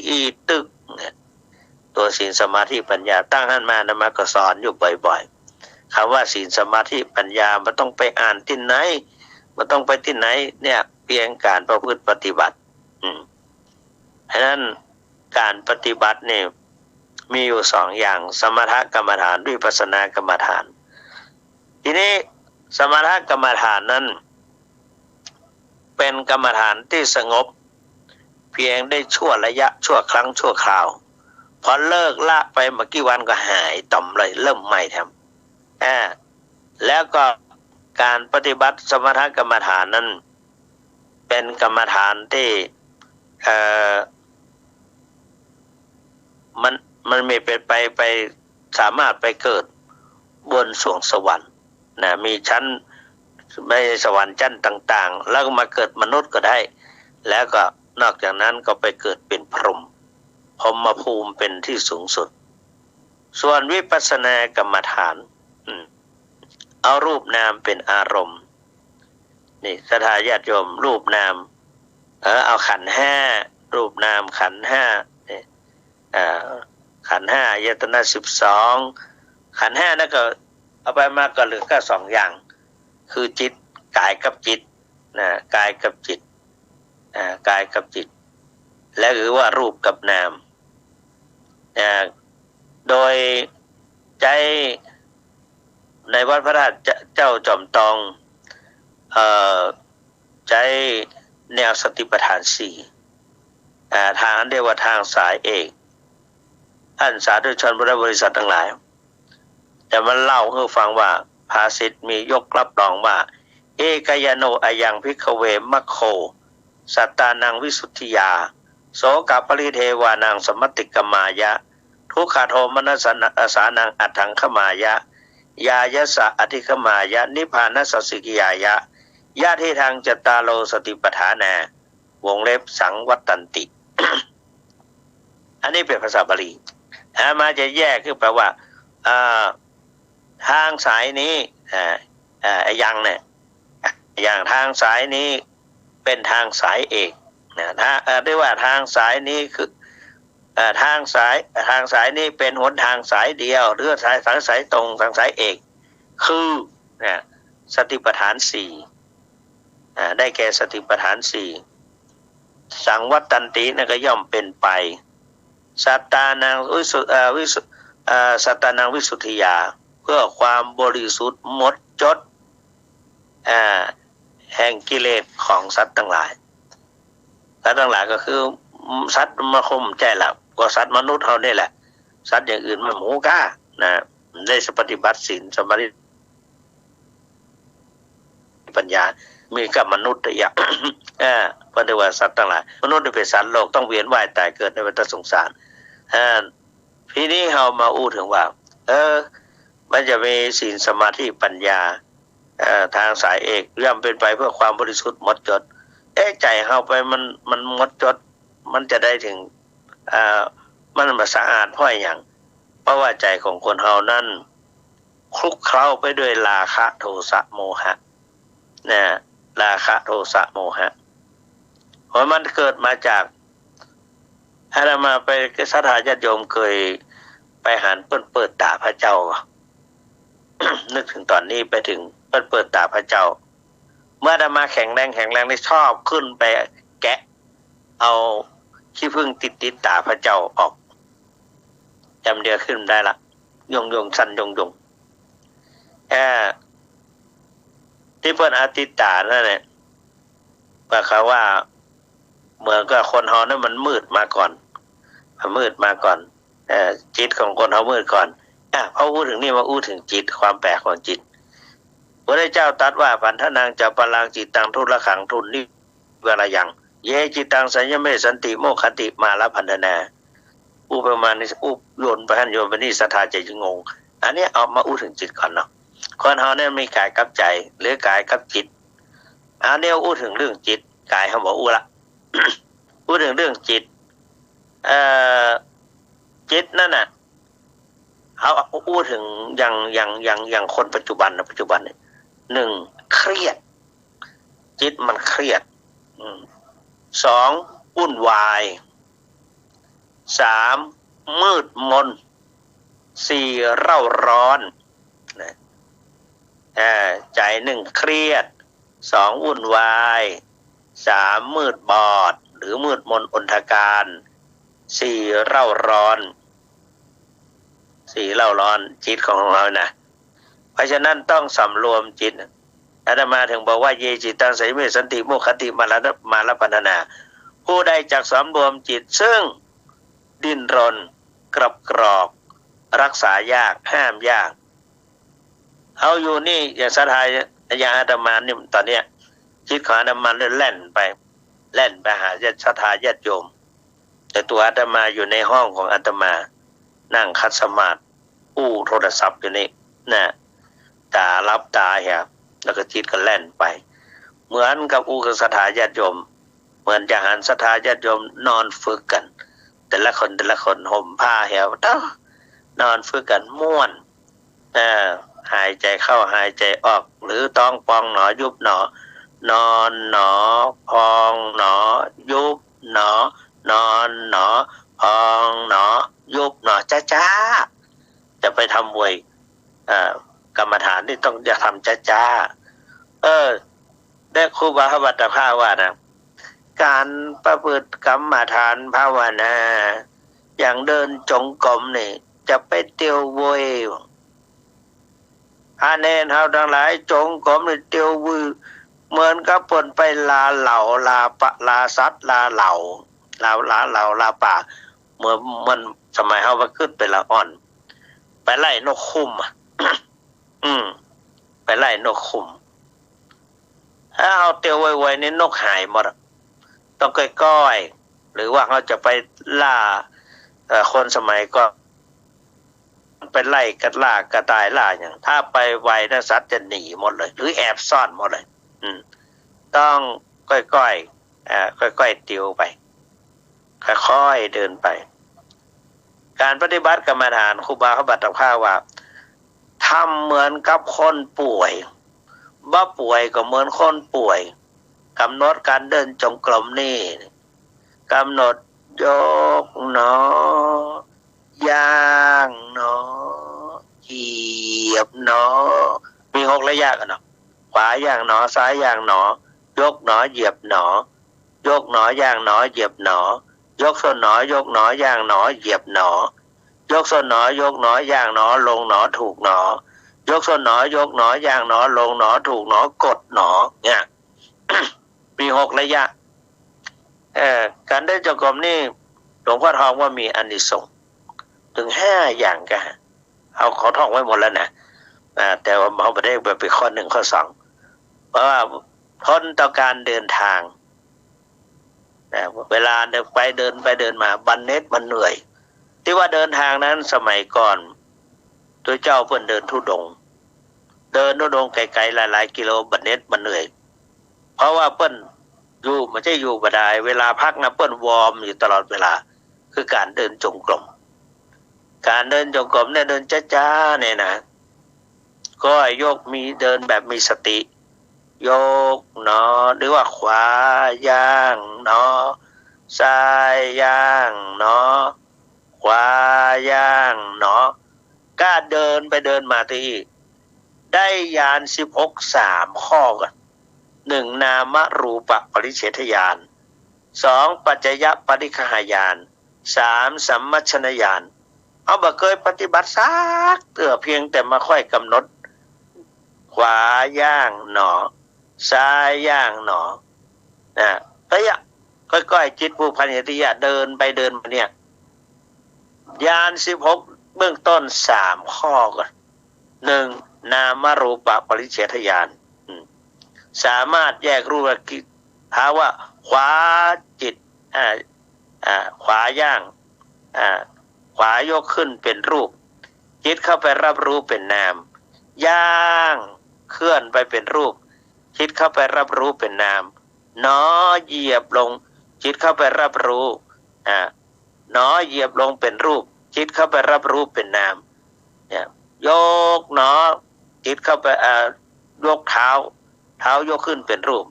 อีตึกเนี่ยตัวศีลสมาธิปัญญาตั้งหันมานะมาก็สอนอยู่บ่อยๆคำว่าศีลสมาธิปัญญามันต้องไปอ่านที่ไหนมันต้องไปที่ไหนเนี่ยเพียงการประพฤติปฏิบัติเพราะนั้นการปฏิบัติเนี่ยมีอยู่สองอย่างสมถกรรมฐานวิปัสสนากรรมฐานทีนี้สมถกรรมฐานนั้นเป็นกรรมฐานที่สงบเพียงได้ชั่วระยะชั่วครั้งชั่วคราวพอเลิกละไปเมื่อกี่วันก็หายต่อมเลยเริ่มใหม่แถมแล้วก็การปฏิบัติสมถกรรมฐานนั้นเป็นกรรมฐานที่มันไม่เป็นไปสามารถไปเกิดบนสวงสวรรค์มีชั้นไม่สวรรค์ชั้นต่างๆแล้วก็มาเกิดมนุษย์ก็ได้แล้วก็นอกจากนั้นก็ไปเกิดเป็นพรหมภูมิเป็นที่สูงสุด ส่วนวิปัสสนากรรมฐานเอารูปนามเป็นอารมณ์นี่ศรัทธาญาติโยมรูปนามเอาขันธ์ห้ารูปนามขันธ์ห้าขันธ์ห้าอายตนะ12ขันธ์ห้านั่นก็เอาไปมาก็เหลือก็2อย่างคือจิตกายกับจิตนะกายกับจิตกายกับจิตและหรือว่ารูปกับนามโดยใจในวัดพระราชเจ้าจอมทองใจแนวสติปัฏฐาน4ทางเรียกว่าทางสายเอกท่านสาธุชนพุทธบริษัททั้งหลายแต่มันเล่าให้ฟังว่าภาษิตมียกรับรองว่าเอกยโนอายังภิกขเวมัคโคสัตตานังวิสุทธิยาโสกปริเทวานังสมติกมายะทุกขโทมนัสสานังอัตถังขมายะยายะสะอธิขมายะนิพพานัสสิกิยายะญาติทางจตาโลสติปัฏฐานาวงเล็บสังวัตตันติ อันนี้เป็นภาษาบาลีมาจะแยกขึ้นแปลว่าทางสายนี้ยังเนี่ยอย่างทางสายนี้เป็นทางสายเอกนะถ้าเรียกว่าทางสายนี้คือทางสายนี้เป็นหนทางสายเดียวหรือสายตรงทางสายเอกคือสติปัฏฐาน4ได้แก่สติปัฏฐาน4สังวัตตันตินั่นก็ย่อมเป็นไปสัตตานังสัตตานังวิสุทธิยาเพื่อความบริสุทธิ์หมดจดแห่งกิเลสของสัตว์ทั้งหลายก็คือสัตว์มาคมใจหลับก็สัตว์มนุษย์เขาเนี่ยแหละสัตว์อย่างอื่นมันหมูก้านะได้ปฏิบัติศีลสมาธิปัญญามีกับมนุษย์อย่างเพราะว่าสัตว์ทั้งหลายมนุษย์เป็นสัตว์โลกต้องเวียนว่ายตายเกิดในวัฏสงสารทีนี้เรามาอู้ถึงว่ามันจะมีศีลสมาธิปัญญาทางสายเอกย่อมเป็นไปเพื่อความบริสุทธิ์หมดจดใจเข้าไปมันหมดจดมันจะได้ถึงมันมาสะอาดเพราะอย่างเพราะว่าใจของคนเฮานั้นคลุกเคล้าไปด้วยราคะโทสะโมหะราคะโทสะโมหะเพราะมันเกิดมาจากอาตมาไปศรัทธาญาติโยมเคยไปหันเปิดตาพระเจ้า นึกถึงตอนนี้ไปถึงเปิดตาพระเจ้าเมื่ออาตมาแข็งแรงได้ชอบขึ้นไปแกะเอาขี้ผึ้งติดตาพระเจ้าออกจำเดียวขึ้นได้ละยงสั้นยงที่เพิ่นอาติตานั่นแหละว่าเหมือนกับคนเฮานั้นมันมืดมาก่อนจิตของคนเฮามืดก่อนพอพูดถึงนี่มาอู้ถึงจิตความแปลกของจิตพระเจ้าตรัสว่าพันธนางจะปลังจิตตังทุลขังทุนนิเวลายังเยจิตังสัญญเมสันติโมคติมาลพันธนาประมาณนี้โยนไปหันโยนไปนี่ศรัทธาใจจะงงอันนี้เอามาอู้ถึงจิตก่อนเนาะคนเฮาเนี่ยมีกายกับใจหรือกายกับจิตอันนี้อู้ถึงเรื่องจิตกายเขาบอกอู้ละ อู้ถึงเรื่องจิตจิตนั่นน่ะเขาอู้ถึงอย่างคนปัจจุบันเนี่ย1เครียดจิตมันเครียด2วุ่นวาย3มืดมน4เร่าร้อนใจ1เครียด2วุ่นวาย3มืดบอดหรือมืดมนอนทการ4เร่าร้อนจิตของเรานะเพราะฉะนั้นต้องสำรวมจิตอาตมาถึงบอกว่าเยจิตังสัยเมสันติโมคติมาลพันธนาผู้ใดจักสำรวมจิตซึ่งดิ้นรนกรอกรักษายากห้ามยากเอาอยู่นี่อย่างศรัทธาอย่างอาตมานี่ตอนเนี้ยจิตของอาตมาเล่นไปหาศรัทธาญาติโยมแต่ตัวอาตมาอยู่ในห้องของอาตมานั่งคัดสมาธิโทรศัพท์อยู่นี่ตารับตาแล้วก็จิตก็แล่นไปเหมือนกับกับศรัทธาญาติโยมเหมือนจะหันศรัทธาญาติโยมนอนฝึกกันแต่ละคนห่มผ้า นอนฝึกกันม่วนหายใจเข้าหายใจออกหรือต้องปองหนอยุบหนอนอนหนอพองหนอยุบหนอนอนหนอพองหนอยุบหนอจ้าจะไปทำมวยกรรมฐานนี่ต้องจะทำจ้าได้ครูบาวัตถภาว่านะการประพฤติกรรมฐานภาวนาอย่างเดินจงกรมนี่จะไปเตียวโวยอาเนนเฮาทั้งหลายจงกรมนี่เตียววือเหมือนกับเปิ้นไปลาเหล่าลาปะลาสัตว์ลาเหล่าลาป่าเหมือนมันสมัยเฮาว่าขึ้นไปละอ่อนไปไล่นกคุ้มไปไล่นกคุ้มถ้าเอาเตียวไวๆนี่นกหายหมดต้องก้อยๆหรือว่าเขาจะไปล่าคนสมัยก็ไปไล่กระล่ากระต่ายล่าอย่างถ้าไปไวนะสัตว์จะหนีหมดเลยหรือแอบซ่อนหมดเลยต้องก้อยๆค่อยๆติวไปค่อยๆเดินไปการปฏิบัติกรรมฐานครูบาเขาบัตรภาว่าทำเหมือนกับคนป่วยบ่ป่วยก็เหมือนคนป่วยกำหนดการเดินจงกรมนี่กำหนดยกหนอย่างหนอเหยียบหนอมี6ระยะกันเนาะขวาย่างหนอซ้ายย่างหนอยกหนอเหยียบหนอยกหนอย่างหนอเหยียบหนอยกส้นหนอยกหนอย่างหนอเหยียบหนอยกส้นหนอยกหนอย่างหนอลงหนอถูกหนอยกส้นหนอยกหนอย่างหนอลงหนอถูกหนอกดหนอเนี่ย มี6ระยะการได้จงกรมนี่หลวงพ่อทองว่ามีอานิสงส์ถึง5อย่างกันเอาขอท่องไว้หมดแล้วนะแต่ว่าเราไม่ได้แบบไปข้อ1ข้อ2เพราะว่าพ้นต่อการเดินทางเวลาเดินไปเดินมาบันเน็ตมันเหนื่อยที่ว่าเดินทางนั้นสมัยก่อนตัวเจ้าเพิ่นเดินธุดงค์ไกลๆหลายๆกิโลบันเน็ตมันเหนื่อยเพราะว่าเปิ้นอยู่มันจะอยู่บ่ได้เวลาพักนะเปิ้นวอร์มอยู่ตลอดเวลาคือการเดินจงกรมเนี่ยเดินจ้าๆเนี่ยนะก็ยกมีเดินแบบมีสติยกหนอหรือว่าขวาย่างหนอซ้ายย่างหนอขวาย่างหนอกล้าเดินไปเดินมาที่ได้ญาณ16 3ข้อกัน1นามรูปปริเฉทญาณ2ปัจจยปริคหญาณ3สัมมัชชนญาณเอาบ่เคยปฏิบัติสักเตื้อเพียงแต่มาค่อยกำหนดขวาย่างหนอซ้ายย่างหนอค่อยๆจิตผู้พันยติยะเดินไปเดินมาเนี่ยญาณ16เบื้องต้น3ข้อก่อน1นามรูปปริเฉทญาณสามารถแยกรูปกิจหาว่าขวาจิตขวาย่างขวายกขึ้นเป็นรูปจิตเข้าไปรับรู้เป็นนามย่างเคลื่อนไปเป็นรูปจิตเข้าไปรับรู้เป็นนามหนอเหยียบลงจิตเข้าไปรับรู้หนอเหยียบลงเป็นรูปจิตเข้าไปรับรู้เป็นนามเนี่ยยกหนอจิตเข้าไปยกเท้ายกขึ้นเป็นรูป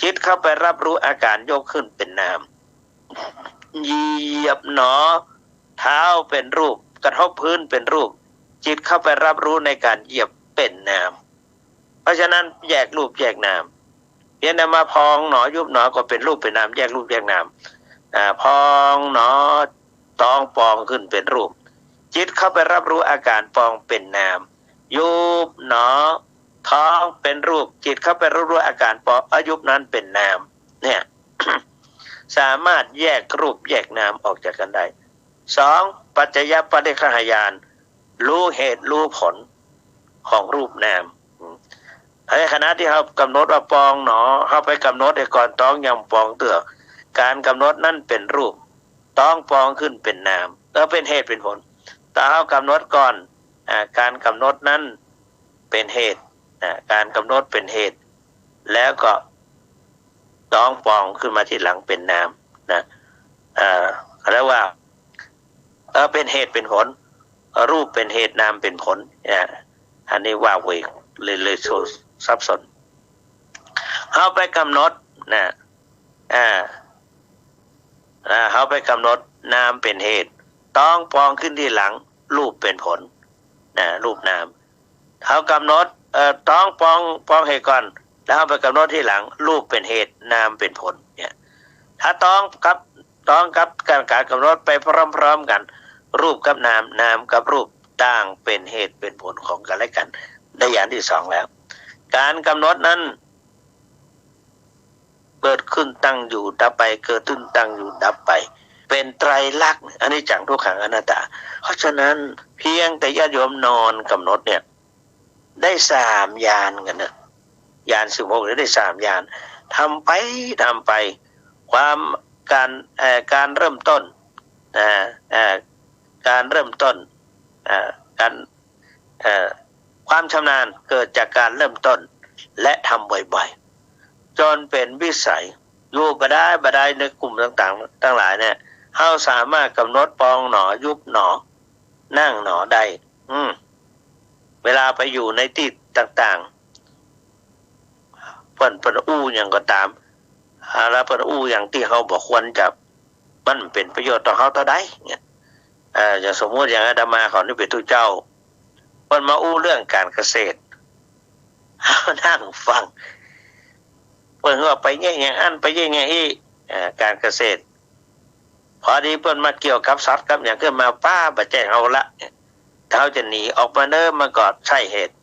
จิตเข้าไปรับรู้อาการยกขึ้นเป็นนามเหยียบหนอเท้าเป็นรูปกระทบพื้นเป็นรูปจิตเข้าไปรับรู้ในการเหยียบเป็นนามเพราะฉะนั้นแยกรูปแยกนามเพียงแต่มาพองหนอยุบหนอก็เป็นรูปเป็นนามแยกรูปแยกนามพองหนอต้องปองขึ้นเป็นรูปจิตเข้าไปรับรู้อาการปองเป็นนามยุบหนอท้องเป็นรูปจิตเข้าไปรับรู้อาการปองยุบนั้นเป็นนามเนี่ย สามารถแยกรูปแยกนามออกจากกันได้2ปัจจยปริคหญาณรู้เหตุรู้ผลของรูปนามในขณะที่เรากำหนดว่าปองหนอเราไปกำหนดก่อนต้องยังปองเตือการกำหนดนั่นเป็นรูปต้องปองขึ้นเป็นนามแล้วเป็นเหตุเป็นผลแต่เรากำหนดก่อนการกำหนดนั้นเป็นเหตุการกำหนดเป็นเหตุแล้วก็ต้องปองขึ้นมาทีหลังเป็นนามนะเขาเรียกว่าเป็นเหตุเป็นผล รูปเป็นเหตุนามเป็นผลอันนี้ว่าเวกเลยซับซ้อนเขาไปกำหนดนะเขาไปกำหนดนามเป็นเหตุต้องปองขึ้นที่หลังรูปเป็นผลนะรูปนามเขากำหนดต้องปองเหตุก่อนแล้วเอาไปกำหนดที่หลังรูปเป็นเหตุนามเป็นผลเนี่ยถ้าต้องกับการกำหนดไปพร้อมๆกันรูปกับนามนามกับรูปต่างเป็นเหตุเป็นผลของกันและกันได้อย่างที่สองแล้วการกำหนดนั้นเกิดขึ้นตั้งอยู่ดับไปเกิดขึ้นตั้งอยู่ดับไปเป็นไตรลักษณ์อันนี้จังทุกขังอนัตตาเพราะฉะนั้นเพียงแต่ญาติโยมนอนกำหนดเนี่ยได้3 ญาณกันนะญาณ16ได้3 ญาณทำไปความการเริ่มต้นการเริ่มต้นการความชำนาญเกิดจากการเริ่มต้นและทำบ่อยๆจนเป็นวิสัยอยู่บ่ได้ในกลุ่มต่างๆทั้งหลายเนี่ยเราสามารถกำหนดปองหนอยุบหนอนั่งหนอได้เวลาไปอยู่ในที่ต่างๆเพิ่นอู้อย่างก็ตามแล้วเพิ่นอู้อย่างที่เขาบอกควรจะมันเป็นประโยชน์ต่อเขาต่อได้เนี่ยอย่างสมมติอย่างอาตมาเขานี่เป็นทุเจ้าเพิ่นมาอู้เรื่องการเกษตรนั่งฟังเพิ่นว่าไปแย่อย่างอันไปแย่อย่างอีการเกษตรพอดีเพิ่นมาเกี่ยวกับสัตว์กับอย่างขึ้นมาป้าบ่แจ้งเอาละเขาจะหนีออกมาเนิ่มมาก่อนใช่เหตุ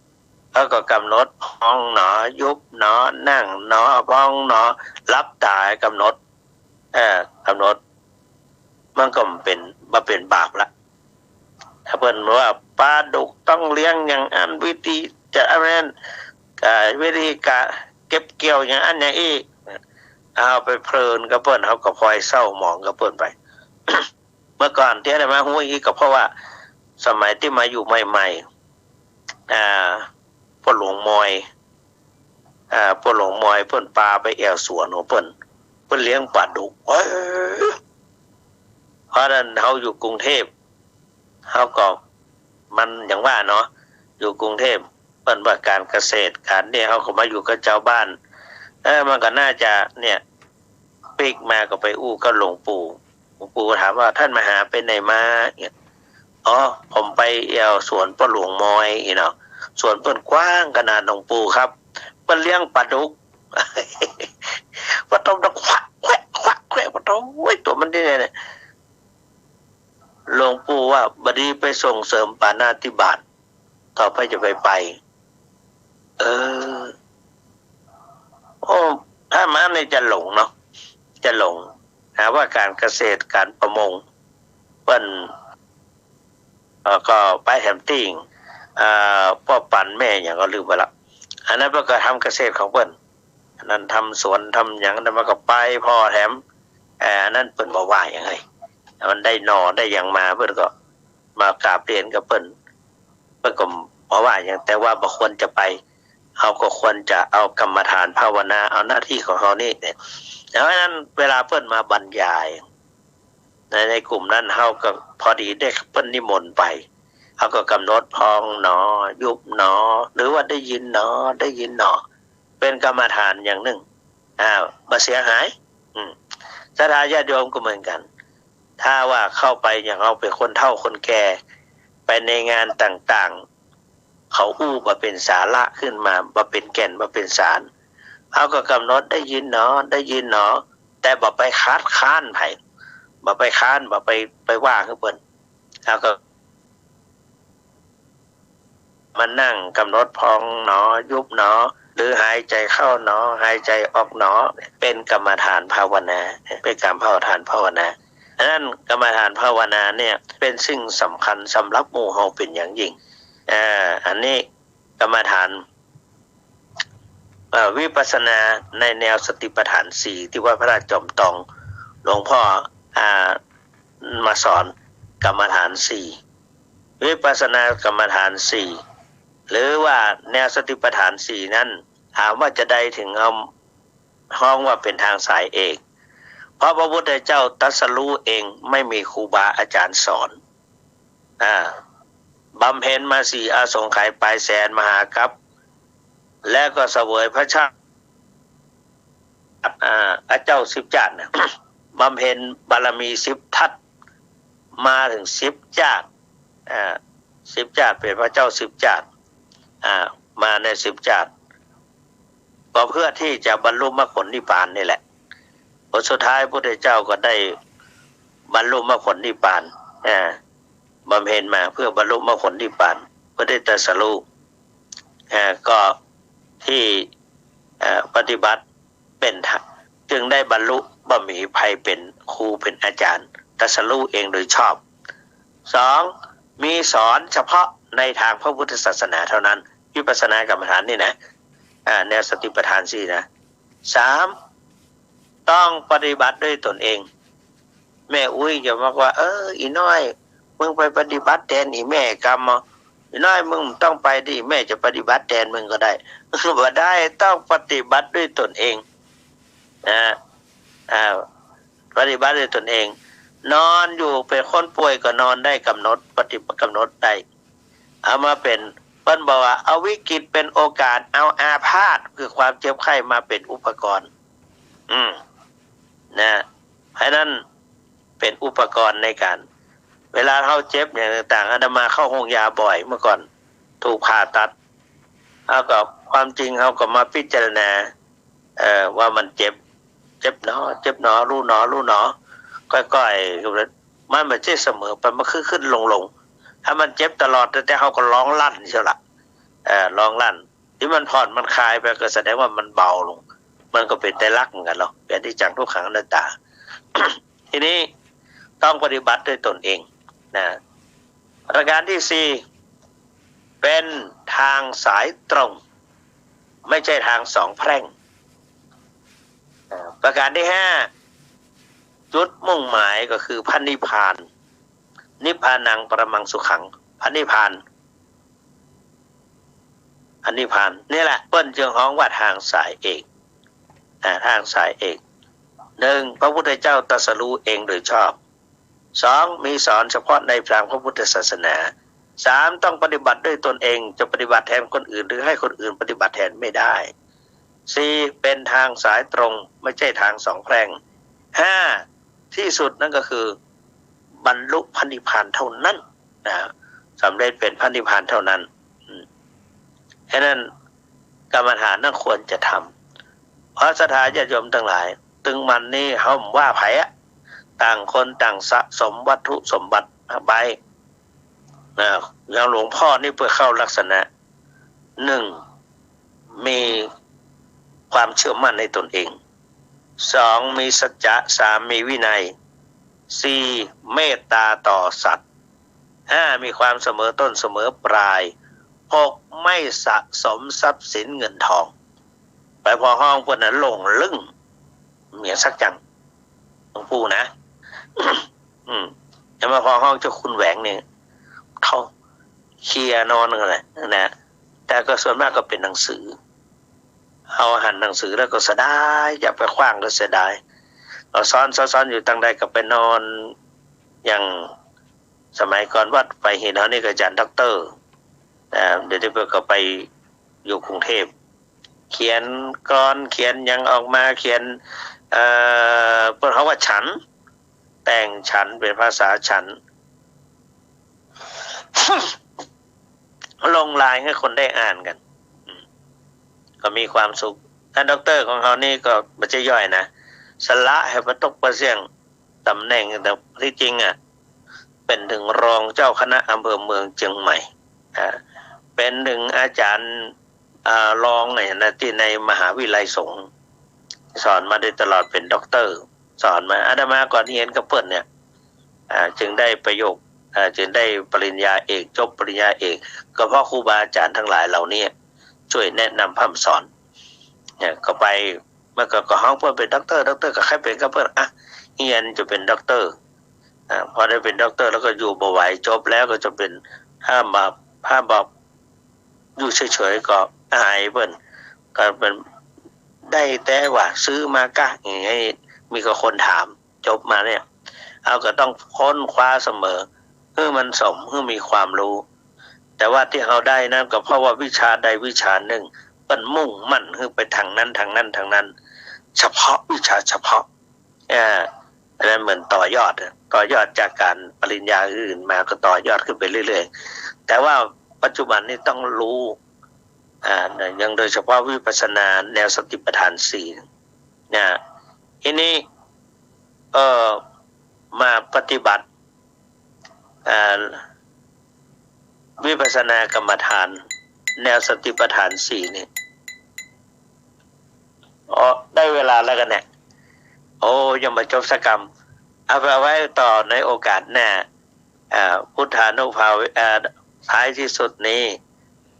แล้วก็กำหนดห้องหนอยุบหนอนั่งหนอพ้องหนอรับตายกำหนดกำหนดมันก็เป็นบาปละถ้าเพิ่นว่าปลาดุกต้องเลี้ยงอย่างอันวิธีจะอะไรนั้นวิธีการเก็บเกี่ยวอย่างอันอย่างอีเอาไปเพลินกับเพิ่นเขาก็พลอยเศร้าหมองกับเพิ่นไป เมื่อก่อนที่ได้มาหูอีกก็เพราะว่าสมัยที่มาอยู่ใหม่ๆพ่อหลวงมอยเพิ่นปลาไปแอวสวนของเพิ่นเลี้ยงปลาดุกเพราะนั้นเขาอยู่กรุงเทพเขาก็มันอย่างว่าเนาะอยู่กรุงเทพเพิ่นว่าการเกษตรการเนี่ยเขาก็มาอยู่กับเจ้าบ้านมันก็น่าจะเนี่ยปีกมาก็ไปอู้กับหลวงปู่ถามว่าท่านมาหาไปไหนมาเนี่ยผมไปแอวสวนพ่อหลวงมอยเนาะสวนเปิ้นกว้างขนาดหลวงปู่ครับเปิ้นเลี้ยงปลาดุกว่าต้องควักแควะว่าต้องตัวมันนี่เนี่ยหลวงปู่ว่าบดีไปส่งเสริมปาณาติบาตต่อไปจะไปถ้ามาเนี่ยจะหลงเนาะจะหลงหาว่าการเกษตรการประมงเปิ้นก็ไปแฮมติ้งพ่อปั่นแม่อย่างก็ลืมไปละอันนั้นเพิ่นก็ทำเกษตรของเปิ้นอันนั้นทำสวนทำอย่างนั้นมันก็ไปพ่อแถมอันนั้นเปิ้นบอกว่าอย่างไรมันได้หน่อได้อย่างมาเปิ้นก็มากราบเรียนกับเปิ้นก็บอกว่าอย่างแต่ว่าบ่ควรจะไปเขาก็ควรจะเอากรรมฐานภาวนาเอาหน้าที่ของเขานี่เพราะฉะนั้นเวลาเปิ้นมาบรรยายในกลุ่มนั้นเขาก็พอดีได้เปิ้นนิมนต์ไปเขาก็กำหนดพองหนอยุบหนอหรือว่าได้ยินหนอเป็นกรรมฐานอย่างหนึ่งบ่เสียหายศรัทธาญาติโยมก็เหมือนกันถ้าว่าเข้าไปอย่างเราเป็นคนเฒ่าคนแก่ไปในงานต่างๆเขาอู้มาเป็นสาระขึ้นมาเป็นแก่นมาเป็นสารเขาก็กำหนดได้ยินหนอแต่บ่ไปค้านไผบ่ไปค้านบ่ไปว่าคือเพิ่นแล้วก็มานั่งกำหนดพองหนอยุบหนอหรือหายใจเข้าหนอหายใจออกหนอเป็นกรรมฐานภาวนาเป็นการภาวนาอันนั้นกรรมฐานภาวนาเนี่ยเป็นสิ่งสำคัญสำหรับหมู่เฮาเป็นอย่างยิ่งอันนี้กรรมฐานวิปัสสนาในแนวสติปัฏฐาน4ที่ว่าพระราชจอมทองหลวงพ่อมาสอนกรรมฐาน4วิปัสสนากรรมฐาน4หรือว่าแนวสติปัฏฐาน4นั้นถามว่าจะได้ถึงเอาห้องว่าเป็นทางสายเอกเพราะพระพุทธเจ้าตรัสรู้เองไม่มีครูบาอาจารย์สอน บำเพ็ญมา4อาสงไขยปลายแสนมหากัปและก็เสวยพระชาติเจ้า10จาตุนะ บำเพ็ญบารมี10ทัศมาถึง10จาตุ10จาตุเป็นพระเจ้า10จาตุมาใน10จาตุก็เพื่อที่จะบรรลุมรรคผลนิพพานนี่แหละผลสุดท้ายพระพุทธเจ้าก็ได้บรรลุมรรคผลนิพพานบำเพ็ญมาเพื่อบรรลุมรรคผลนิพพานเพื่อได้ตรัสรู้ก็ที่ปฏิบัติเป็นจึงได้บรรลุบ่มีภัยเป็นครูเป็นอาจารย์ตรัสรู้เองโดยชอบ2มีสอนเฉพาะในทางพระพุทธศาสนาเท่านั้นวิปัสสนากรรมฐานนี่นะแนวสติปัฏฐาน4นะ3ต้องปฏิบัติด้วยตนเองแม่อุ้ยจะบอกว่าอีน้อยมึงไปปฏิบัติแทนอีแม่กรรมอีน้อยมึงต้องไปดิแม่จะปฏิบัติแทนมึงก็ได้บ่ได้ต้องปฏิบัติด้วยตนเองปฏิบัติด้วยตนเองนอนอยู่เป็นคนป่วยก็นอนได้กำหนดกำหนดได้เอามาเป็นเพิ่นบอกว่าเอาวิกฤตเป็นโอกาสเอาอาพาธคือความเจ็บไข้มาเป็นอุปกรณ์นะเพราะนั้นเป็นอุปกรณ์ในการเวลาเขาเจ็บอย่างต่างๆอาตมาเข้าห้องยาบ่อยเมื่อก่อนถูกผ่าตัดเอากับความจริงเขาก็มาพิจารณาว่ามันเจ็บหนอรู้หนอก้อยๆมันไม่ใช่เสมอไปมันขึ้นลงถ้ามันเจ็บตลอดแต่เขาก็ร้องลั่นเชียวละร้องลั่นที่มันผ่อนมันคลายไปก็แสดงว่ามันเบาลงมันก็เป็นไตรลักษณ์เหมือนกันหรอกเป็นที่จังทุกขังอนัตตา ทีนี้ต้องปฏิบัติด้วยตนเองนะประการที่4เป็นทางสายตรงไม่ใช่ทางสองแพร่งประการที่5จุดมุ่งหมายก็คือพระนิพพานนิพพานังปรมังสุขังพระนิพพานนี่แหละเปิ้นจึงฮ้องว่าทางสายเอกทางสายเอก1พระพุทธเจ้าตรัสรู้เองโดยชอบ2มีสอนเฉพาะในทางพระพุทธศาสนา3ต้องปฏิบัติด้วยตนเองจะปฏิบัติแทนคนอื่นหรือให้คนอื่นปฏิบัติแทนไม่ได้4เป็นทางสายตรงไม่ใช่ทางสองแพร่ง5ที่สุดนั่นก็คือบรรลุพระนิพพานเท่านั้นนะสำเร็จเป็นพระนิพพานเท่านั้นฉะนั้นกรรมฐานนั่นควรจะทำเพราะศรัทธาญาติโยมทั้งหลายตึงมันนี่เขาว่าไผต่างคนต่างสะสมวัตถุสมบัติไปอย่างหลวงพ่อนี่เพื่อเข้าลักษณะ1มีความเชื่อมั่นในตนเอง2มีสัจจะ3มีวินัย4เมตตาต่อสัตว์5มีความเสมอต้นเสมอปลาย6ไม่สะสมทรัพย์สินเงินทองไปพอห้องพวกนั้นหลงลึ่งเหมียสักจังหลวงปู่นะ จะมาพอห้องเจ้าคุณแหวงเนี่ยเขาเคลียร์นอนอะไรนะแต่ก็ส่วนมากก็เป็นหนังสือเอาหันหนังสือแล้วก็เสียดายอย่าไปขว้างก็เสียดายเราซ้อนอยู่ตั้งใดก็ไปนอนอย่างสมัยก่อนวัดไปเห็นเขานี่ก็อาจารย์ด็อกเตอร์เดี๋ยวไปก็ไปอยู่กรุงเทพเขียนกลอนเขียนยังออกมาเขียนเปิดเขาว่าฉันแต่งฉันเป็นภาษาฉัน ลงลายให้คนได้อ่านกันก็มีความสุขท่านด็อกเตอร์ของเขานี่ก็ไม่ใช่ย่อยนะสละให้ประตกประเสียงตำแหน่งแต่ที่จริงเป็นถึงรองเจ้าคณะอำเภอเมืองเชียงใหม่เป็นถึงอาจารย์รองนะที่ในมหาวิทยาลัยสงฆ์สอนมาโดยตลอดเป็นด็อกเตอร์สอนมาอาตมาก่อนเรียนกับเปิ้ลเนี่ยจึงได้ประโยคจึงได้ปริญญาเอกจบปริญญาเอกก็เพราะครูบาอาจารย์ทั้งหลายเหล่านี้ช่วยแนะนำพร่ำสอนเนี่ยก็ไปเมื่อก็ห้องเพื่อนเป็นด็อกเตอร์ก็ใครเป็นก็เพื่อนเรียนจะเป็นด็อกเตอร์พอได้เป็นด็อกเตอร์แล้วก็อยู่บ่ไหวจบแล้วก็จะเป็นห้ามบอกอยู่เฉยๆก็อายเปิ้นก็เป็นได้แต่ว่าซื้อมากะอย่างงี้มีก็คนถามจบมาเนี่ยเอาก็ต้องค้นคว้าเสมอเพื่อมันสมเพื่อมีความรู้ แต่ว่าที่เราได้นั้นก็เพราะว่าวิชาใดวิชาหนึ่งมันมุ่งมั่นคือไปทางนั้นทางนั้นทางนั้นเฉพาะวิชาเฉพาะอันนั้นเหมือนต่อยอดจากการปริญญาอื่นมาก็ต่อยอดขึ้นไปเรื่อยๆแต่ว่าปัจจุบันนี้ต้องรู้ยังโดยเฉพาะวิปัสสนาแนวสติปัฏฐาน4ทีนี้มาปฏิบัติวิปัสสนากรรมฐานแนวสติปัฏฐาน4นี่ได้เวลาแล้วกันเนี่ยยังมาจบสักกรรมเอาไปไว้ต่อในโอกาสหน้าพุทธานุภาเวท้ายที่สุดนี้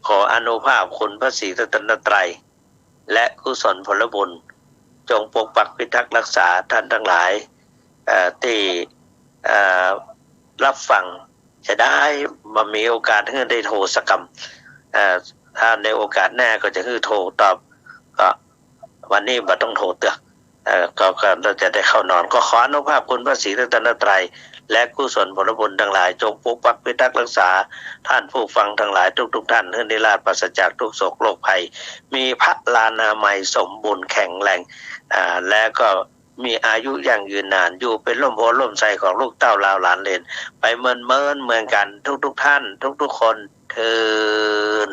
ขออนุภาพคุณพระศรีรัตนตรัยและกุศลผลบุญจงปกปักพิทักษ์รักษาท่านทั้งหลายที่รับฟังจะได้มามีโอกาสให้ได้โทรสักกรรมถ้าในโอกาสหน้าก็จะคือโทรตอบก็วันนี้บ่ต้องโทรเตือกก็เราจะได้เข้านอนก็ขออนุภาพคุณพระศรีรัตนตรัยและกุศลผลบุญทั้งหลายจงปกปักพิทักษ์รักษาท่านผู้ฟังทั้งหลายทุกท่านให้ได้ราชปราศจากทุกโศกโรคภัยมีพระลานามัยสมบูรณ์แข็งแรงและก็มีอายุยั่งยืนนานอยู่เป็นร่มโพล่มไทรของลูกเต้าลาวหลานเลนไปเมินเมืองกันทุกท่านทุกคนเทิน